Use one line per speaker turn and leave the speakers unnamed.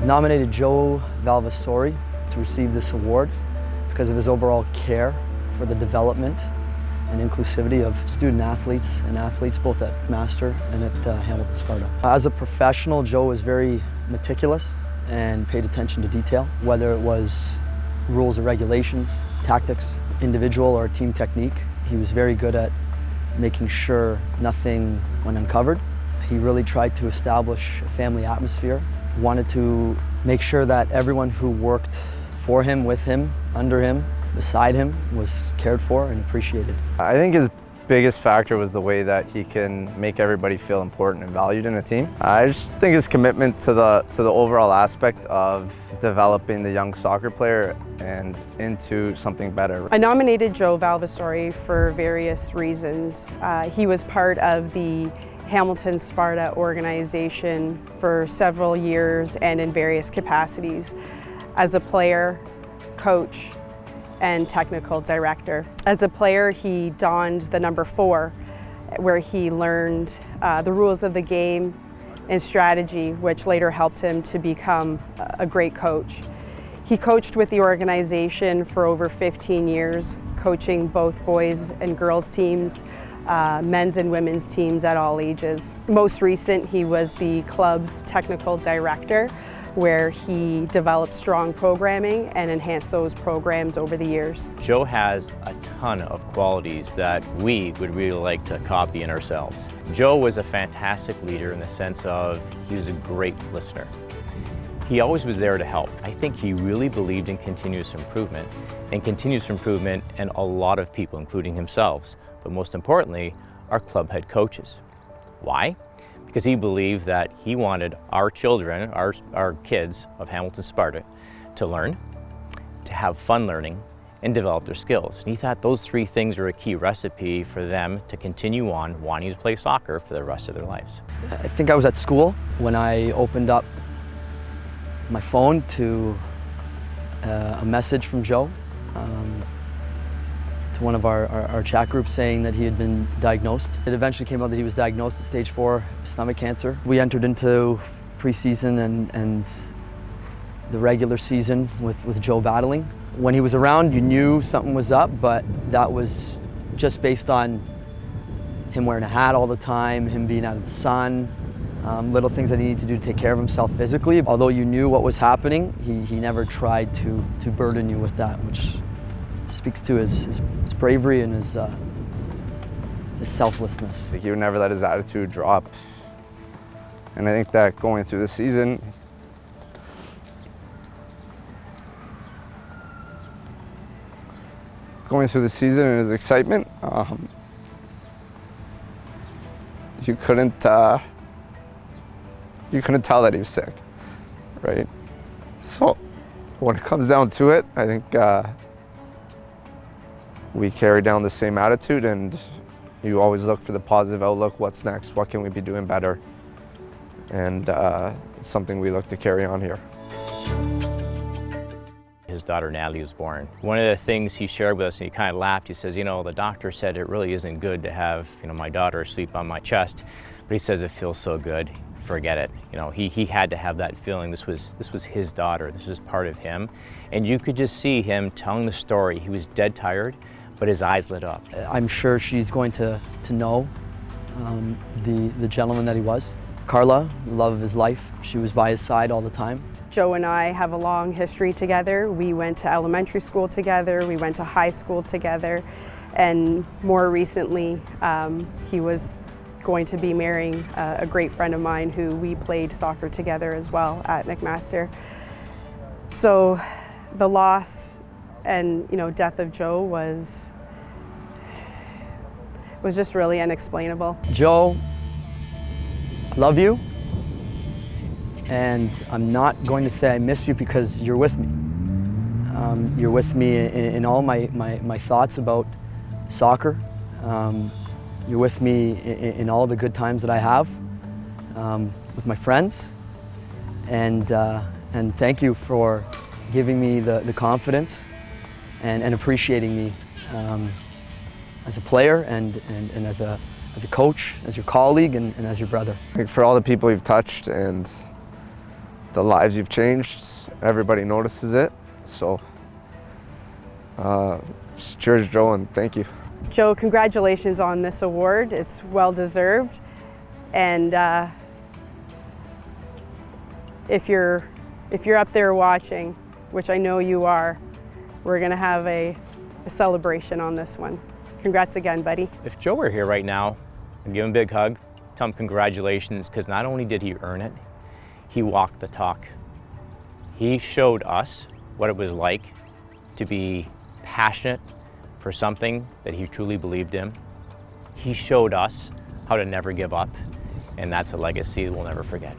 Nominated Joe Galvez to receive this award because of his overall care for the development and inclusivity of student athletes and athletes both at McMaster and at Hamilton Sparta. As a professional, Joe was very meticulous and paid attention to detail, whether it was rules and regulations, tactics, individual or team technique. He was very good at making sure nothing went uncovered. He really tried to establish a family atmosphere, wanted to make sure that everyone who worked for him, with him, under him, beside him was cared for and appreciated.
I think his biggest factor was the way that he can make everybody feel important and valued in a team. I just think his commitment to the overall aspect of developing the young soccer player and into something better.
I nominated Joe Galvez for various reasons. He was part of the Hamilton Sparta organization for several years and in various capacities as a player, coach, and technical director. As a player, he donned the number 4, where he learned the rules of the game and strategy, which later helped him to become a great coach. He coached with the organization for over 15 years, coaching both boys and girls teams, men's and women's teams at all ages. Most recent, he was the club's technical director, where he developed strong programming and enhanced those programs over the years.
Joe has a ton of qualities that we would really like to copy in ourselves. Joe was a fantastic leader in the sense of he was a great listener. He always was there to help. I think he really believed in continuous improvement in a lot of people, including himself, but most importantly, our club head coaches. Why? Because he believed that he wanted our children, our kids of Hamilton Sparta, to learn, to have fun learning, and develop their skills. And he thought those 3 things were a key recipe for them to continue on wanting to play soccer for the rest of their lives.
I think I was at school when I opened up my phone to a message from Joe to one of our chat groups saying that he had been diagnosed. It eventually came out that he was diagnosed with stage 4 stomach cancer. We entered into preseason and the regular season with Joe battling. When he was around, you knew something was up, but that was just based on him wearing a hat all the time, him being out of the sun, little things that he needed to do to take care of himself physically. Although you knew what was happening, he never tried to burden you with that, which speaks to his bravery and his selflessness.
He would never let his attitude drop. And I think that going through the season, and his excitement, you couldn't tell that he was sick, right? So when it comes down to it, I think we carry down the same attitude, and you always look for the positive outlook. What's next? What can we be doing better? And it's something we look to carry on here.
His daughter Natalie was born. One of the things he shared with us, and he kind of laughed, he says, you know, the doctor said it really isn't good to have, my daughter sleep on my chest, but he says it feels so good. Forget it. He had to have that feeling. This was his daughter. This was part of him. And you could just see him telling the story. He was dead tired, but his eyes lit up.
I'm sure she's going to know the gentleman that he was. Carla, the love of his life, she was by his side all the time.
Joe and I have a long history together. We went to elementary school together, we went to high school together, and more recently, he was going to be marrying a great friend of mine who we played soccer together as well at McMaster. So the loss and death of Joe was just really unexplainable.
Joe, I love you, and I'm not going to say I miss you because you're with me. You're with me in all my thoughts about soccer. You're with me in all the good times that I have with my friends, and thank you for giving me the confidence and appreciating me as a player and as a coach, as your colleague, and as your brother.
For all the people you've touched and the lives you've changed, everybody notices it. So, cheers, Joe, and thank you.
Joe, congratulations on this award. It's well deserved. And if you're up there watching, which I know you are, we're going to have a celebration on this one. Congrats again, buddy.
If Joe were here right now, I'd give him a big hug, tell him congratulations, because not only did he earn it, he walked the talk. He showed us what it was like to be passionate for something that he truly believed in. He showed us how to never give up, and that's a legacy we'll never forget.